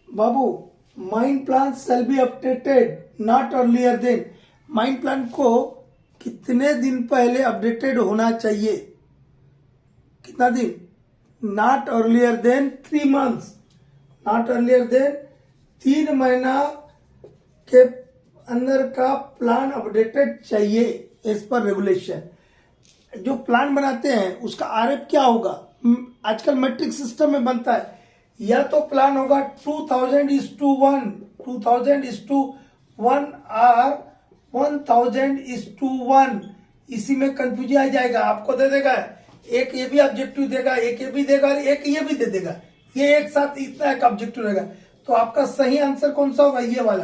Babu, mine plan shall be updated not earlier than. Mine plan को कितने दिन पहले अपडेटेड होना चाहिए? कितना दिन? Not earlier than 3 months। Not earlier than 3 महीना के अंदर का प्लान अपडेटेड चाहिए एज पर रेगुलेशन। जो प्लान बनाते हैं उसका आरएफ क्या होगा? आजकल मैट्रिक सिस्टम में बनता है। या तो प्लान होगा 2000:1, 2000:1 और 1000:1। इसी में कंफ्यूजन आ जाएगा। आपको दे देगा एक ये भी ऑब्जेक्टिव देगा, एक ये भी देगा और एक ये भी दे देगा। ये एक साथ इतना एक ऑब्जेक्टिव रहेगा। तो आपका सही आंसर कौन सा होगा? ये वाला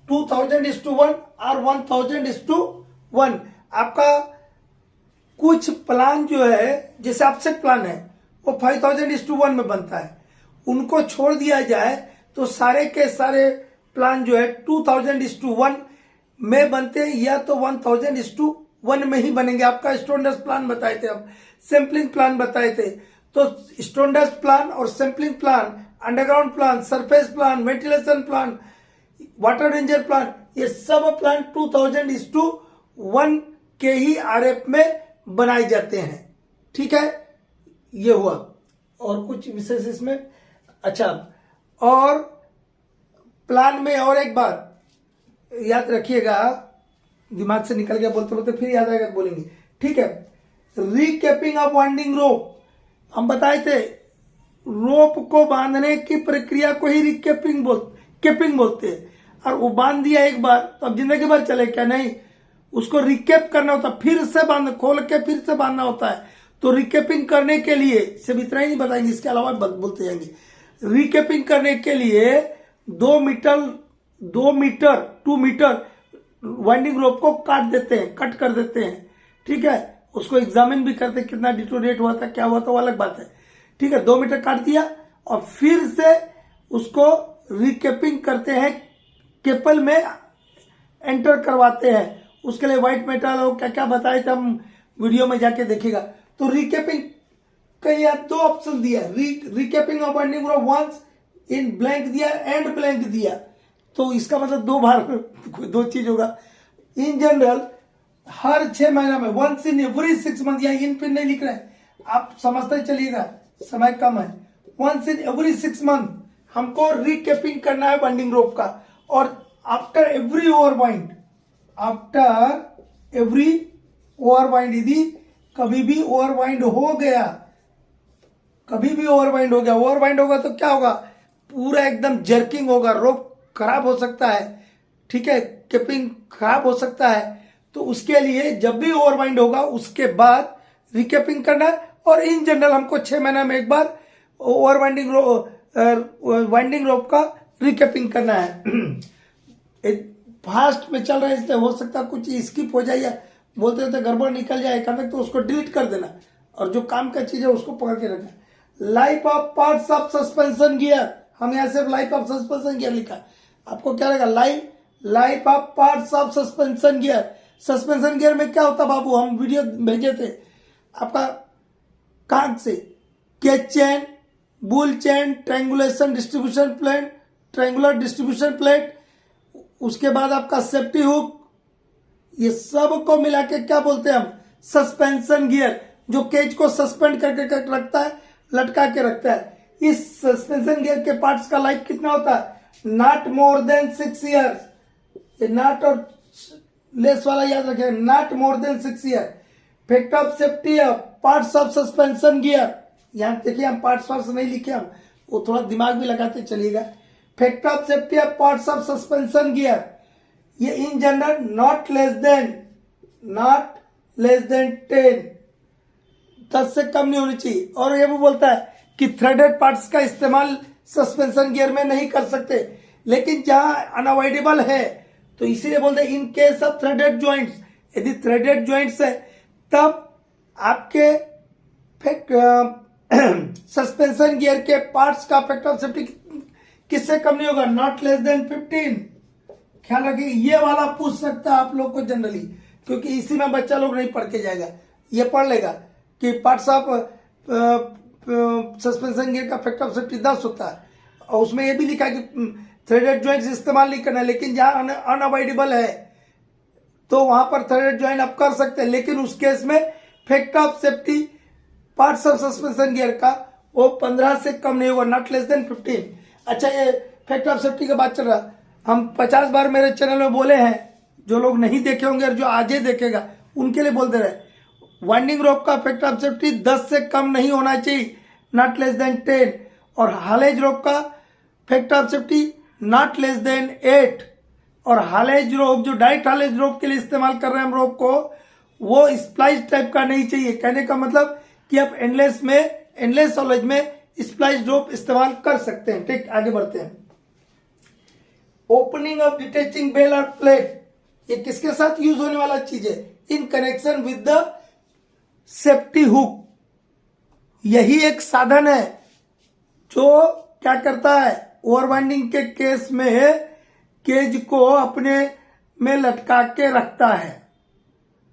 2000:1 और 1000:1। आपका कुछ प्लान जो है, जैसे अपसेट प्लान है, वो 5000:1 में बनता है। उनको छोड़ दिया जाए तो सारे के सारे प्लान जो है 2000:1 में बनते हैं, या तो 1000:1 में ही बनेंगे। आपका स्टैंडर्ड प्लान बताए थे, हम सैंपलिंग प्लान बताए थे। तो स्टैंडर्ड प्लान और sampling plan, underground plan, surface plan, ventilation plan, water ranger plan, ये सब प्लान 2000:1 के ही आरएफ में बनाए जाते हैं। ठीक है, ये हुआ। और कुछ विशेष इसमें? अच्छा, और प्लान में और एक बात याद रखिएगा, दिमाग से निकल गया बोलते बोलते, फिर याद आएगा बोलेंगे। ठीक है, रीकैपिंग ऑफ वाइंडिंग रोप। हम बताए थे रोप को बांधने की प्रक्रिया को ही कैपिंग बोलते हैं। और वो बांध दिया एक बार तो अब जिंदगी भर चले क्या? नहीं, उसको रिकेप करना होता है, फिर से खोल के फिर से बांधना होता है। तो रिकेपिंग करने के लिए सिर्फ इतना ही नहीं बताएंगे, इसके अलावा बोलते जाएंगे। रिकेपिंग करने के लिए 2 मीटर वाइंडिंग रोप को कट कर देते हैं। ठीक है, उसको एग्जामिन भी करते हैं, कितना डिटोरेट हुआ था, क्या हुआ था, वो अलग बात है। ठीक है, 2 मीटर काट दिया और फिर से उसको रिकेपिंग करते हैं, केपल में एंटर करवाते हैं। उसके लिए व्हाइट मेटल और क्या क्या बताए थे हम, वीडियो में जाके देखिएगा। तो रिकेपिंग का यहाँ 2 ऑप्शन दिया, recapping of winding rope once in blank दिया, एंड ब्लैंक दिया। तो इसका मतलब 2 बार 2 चीज होगा। इन जनरल हर 6 महीना में, वंस इन एवरी 6 months, या इन पे नहीं लिख रहे हैं, आप समझते चलिएगा, समय कम है। वंस इन एवरी 6 months हमको रिकेपिंग करना है वाइंडिंग रोप का। और आफ्टर एवरी ओवरवाइंड, यदि कभी भी ओवरवाइंड हो गया, ओवरवाइंड होगा तो क्या होगा? पूरा एकदम जर्किंग होगा, रोप खराब हो सकता है। ठीक है, केपिंग खराब हो सकता है। तो उसके लिए जब भी ओवरवाइंड होगा उसके बाद रिकेपिंग करना है। और इन जनरल हमको 6 महीना में एक बार वाइंडिंग रोप का रिकेपिंग करना है। फास्ट में चल रहा है, इसलिए हो सकता है कुछ स्किप हो जाए या बोलते रहते गड़बड़ निकल जाए एकांत, तो उसको डिलीट कर देना और जो काम का चीज है उसको पकड़ के रखना। Life of parts of suspension gear, हम यहाँ से लाइफ ऑफ सस्पेंशन गियर लिखा। आपको क्या रहेगा? Life of parts of suspension gear. Suspension gear में क्या होता बाबू? हम वीडियो भेजे थे आपका कहां से? Cage chain, bull chain, triangulation distribution plate, triangular distribution plate, उसके बाद आपका सेफ्टी हुक, ये सब को मिला के क्या बोलते हैं हम? Suspension gear. जो केज को सस्पेंड करके रखता है, लटका के रखता है। इस सस्पेंशन गियर के पार्ट्स का लाइफ कितना होता है? Not more than 6 years। ये नॉट और लेस वाला याद रखें, not more than 6 years। Fact of safety of parts of suspension gear, यहाँ देखिए हम पार्ट्स नहीं लिखे, हम वो थोड़ा दिमाग भी लगाते चलिएगा। Fact of safety of parts of suspension gear, ये in general not less than 10 से कम नहीं होनी चाहिए। और ये भी बोलता है कि थ्रेडेड पार्ट्स का इस्तेमाल सस्पेंशन गियर में नहीं कर सकते, लेकिन जहां अनअवॉइडेबल है तो इसीलिए बोलते हैं इन केस ऑफ थ्रेडेड ज्वाइंट्स। यदि थ्रेडेड ज्वाइंट्स है तब आपके सस्पेंशन गियर के पार्ट्स का फैक्टर ऑफ सेफ्टी किससे कम नहीं होगा? Not less then 15। ख्याल रखिए, ये वाला पूछ सकता है आप लोग को जनरली, क्योंकि इसी में बच्चा लोग नहीं पढ़ के जाएगा। ये पढ़ लेगा कि पार्ट्स ऑफ सस्पेंशन गियर का फैक्टर ऑफ सेफ्टी 10 होता है और उसमें ये भी लिखा है कि थ्रेडेड ज्वाइंट्स इस्तेमाल नहीं करना है, लेकिन जहां अनअवॉइडेबल है तो वहां पर थ्रेडेड ज्वाइंट आप कर सकते हैं, लेकिन उस केस में factor of safety parts of suspension gear का वो 15 से कम नहीं होगा, नॉट लेस देन 15। अच्छा, ये फैक्टर ऑफ सेफ्टी की बात चल रहा, हम 50 बार मेरे चैनल में बोले हैं, जो लोग नहीं देखे होंगे और जो आज ही देखेगा उनके लिए बोलते रहे, वाइंडिंग रोप का फैक्टर ऑफ सेफ्टी 10 से कम नहीं होना चाहिए, नॉट लेस देन 10, और हालेज रोप का factor of safety not less then 8। और हालेज रोप जो डायरेक्ट हालेज रोप के लिए इस्तेमाल कर रहे हैं हम रोप को, वो स्प्लाइस टाइप का नहीं चाहिए। कहने का मतलब कि आप एंडलेस हॉलेज में स्प्लाइस रोप इस्तेमाल कर सकते हैं। ठीक, आगे बढ़ते हैं। ओपनिंग ऑफ डिटेचिंग बेल और प्लेट, ये किसके साथ यूज होने वाला चीज है? In connection with the safety hook. यही एक साधन है जो क्या करता है, ओवरवाइंडिंग के केस में केज को अपने में लटका के रखता है।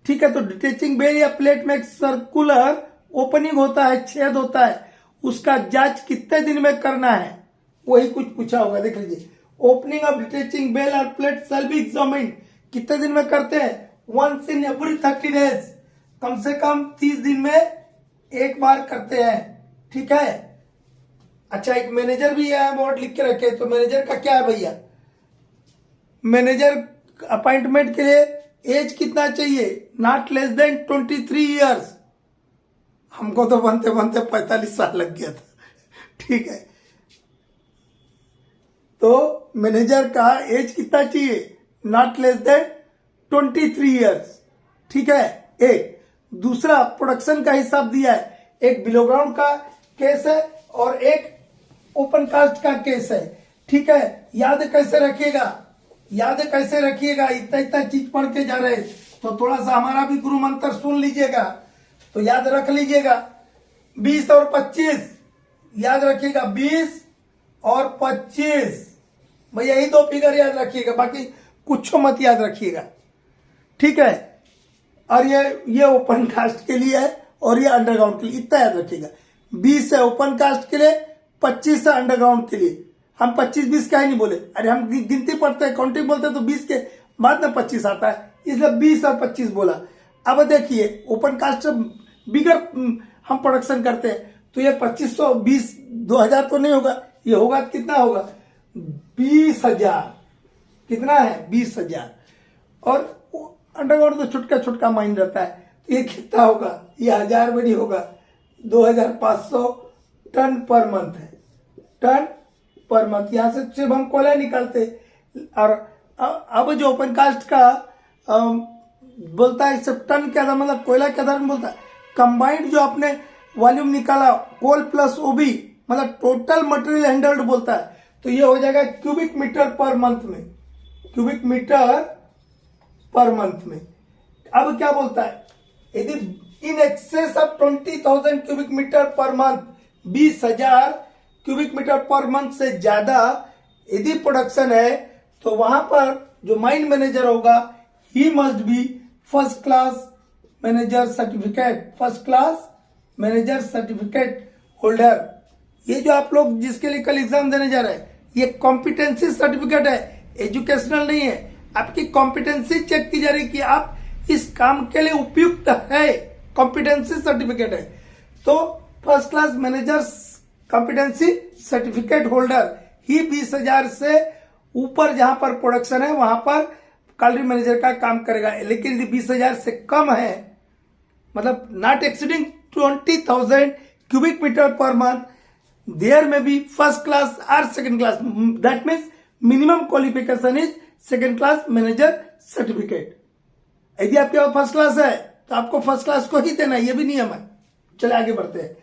ठीक है, तो डिटेचिंग बेल या प्लेट में एक सर्कुलर ओपनिंग होता है, छेद होता है, उसका जांच कितने दिन में करना है, वही कुछ पूछा होगा। देख लीजिए, ओपनिंग ऑफ डिटेचिंग बेल और प्लेट शैल बी एग्जामिन्ड, कितने दिन में करते हैं? वंस इन एवरी 30 डेज, कम से कम 30 दिन में एक बार करते हैं। ठीक है। अच्छा, एक मैनेजर भी है, बोर्ड लिख के रखे, तो मैनेजर का क्या है भैया? मैनेजर अपॉइंटमेंट के लिए एज कितना चाहिए? Not less then 23 years. हमको तो बनते बनते 45 साल लग गया था। ठीक है, तो मैनेजर का एज कितना चाहिए? Not less then 23 years. ठीक है, एक। दूसरा, प्रोडक्शन का हिसाब दिया है, एक बिलो ग्राउंड का केस है और एक ओपन कास्ट का केस है। ठीक है, याद कैसे रखिएगा, इतना इतना चीज पढ़ के जा रहे, तो थोड़ा सा हमारा भी गुरु मंत्र सुन लीजिएगा, तो याद रख लीजिएगा। 20 और 25 याद रखिएगा, 20 और 25, भाई यही दो फिगर याद रखिएगा, बाकी कुछ मत याद रखिएगा। ठीक है, और ये ओपन कास्ट के लिए है और ये अंडरग्राउंड के लिए, इतना याद रखिएगा। 20 है ओपन कास्ट के लिए, 25 है अंडरग्राउंड के लिए। हम 25-20 का ही नहीं बोले, अरे हम गिनती पढ़ते हैं, काउंटिंग बोलते हैं, तो 20 के बाद में 25 आता है, इसलिए 20 और 25 बोला। अब देखिए, ओपन कास्ट बिगर हम प्रोडक्शन करते हैं, तो ये 2520 2000 तो नहीं होगा, ये होगा कितना होगा? 20,000। कितना है? 20,000। और अंडरग्राउंड तो छुटका छुटका माइंड रहता है, तो ये कितना होगा? ये 1000 में नहीं होगा, 2500 टन पर मंथ है, टन पर मंथ। यहां से सिर्फ हम कोयला निकालते, और अब जो ओपन कास्ट का बोलता है, सिर्फ टन के आधार, मतलब कोयला के आधार में बोलता है। कंबाइंड जो आपने वॉल्यूम निकाला, कोल प्लस ओबी, मतलब टोटल मटेरियल हैंडल्ड बोलता है, तो ये हो जाएगा क्यूबिक मीटर पर मंथ में, क्यूबिक मीटर पर मंथ में। अब क्या बोलता है? यदि in excess of 20,000 cubic metre per month, 20,000 cubic metre per month से ज्यादा यदि प्रोडक्शन है, तो वहां पर जो माइन मैनेजर होगा, he must be first class manager certificate, first class manager certificate holder. ये जो आप लोग जिसके लिए कल एग्जाम देने जा रहे हैं, ये कॉम्पिटेंसी सर्टिफिकेट है, एजुकेशनल नहीं है। आपकी कॉम्पिटेंसी चेक की जा रही कि आप इस काम के लिए उपयुक्त है, कॉम्पिटेंसी सर्टिफिकेट है। तो first class manager competency certificate holder ही 20,000 से ऊपर जहां पर प्रोडक्शन है वहां पर कॉलरी मैनेजर का काम करेगा। लेकिन यदि 20,000 से कम है, मतलब not exceeding 20,000 cubic metre per month, there may be first class और second class, that means minimum qualification is second class manager certificate. यदि आपके पास फर्स्ट क्लास है तो आपको फर्स्ट क्लास को ही देना है, ये भी नियम है। चले आगे बढ़ते हैं।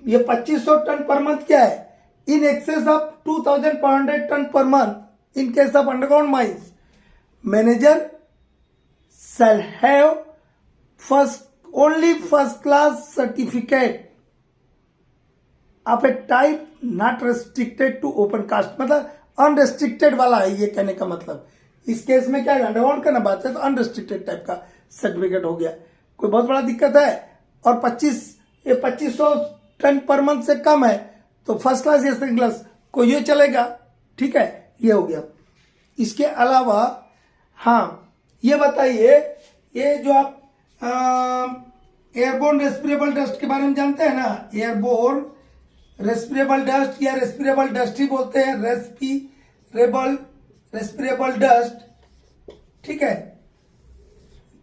ये 2500 टन पर मंथ क्या है? In excess of 2500 tonne per month in case of underground mines, manager shall have only first class certificate of a type not restricted to open cast, मतलब अनरेस्ट्रिक्टेड वाला है ये कहने का मतलब। इस केस में क्या है, अंडरग्राउंड का ना बात है, तो अनरेस्ट्रिक्टेड टाइप का सर्टिफिकेट हो गया, कोई बहुत बड़ा दिक्कत है। और 2500 टन पर मंथ से कम है तो फर्स्ट क्लास या सेकंड क्लास, को ये चलेगा, ठीक है, ये हो गया। इसके अलावा हाँ ये बताइए, ये जो आप एयरबोर्न रेस्पिरेबल डस्ट के बारे में जानते हैं ना, एयरबोर्न रेस्पिरेबल डस्ट या रेस्पिरेबल डस्ट ही बोलते हैं, रेस्पिरेबल डस्ट, ठीक है।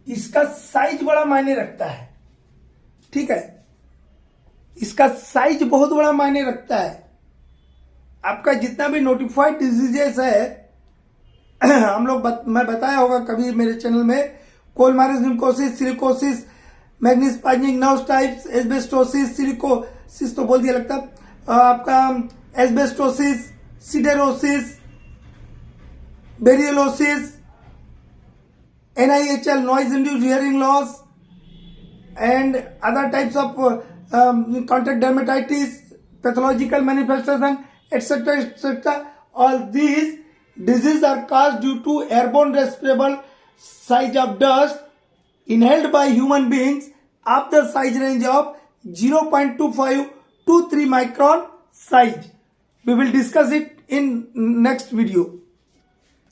इसका साइज बड़ा मायने रखता है, ठीक है, इसका साइज बहुत बड़ा मायने रखता है। आपका जितना भी नोटिफाइड डिजीजेस है मैं बताया होगा कभी मेरे चैनल में, कोलमाइकोसिस, silicosis, manganese poisoning nerve types, asbestosis, silicosis तो बोल दिया लगता, आपका asbestosis, siderosis, berylliosis, NIHL, noise induced hearing loss, and other types of contact dermatitis, pathological manifestation, etc., etc. All these diseases are caused due to airborne respirable size of dust inhaled by human beings of the size range of 0.25 to 3 micron size. We will discuss it in next video.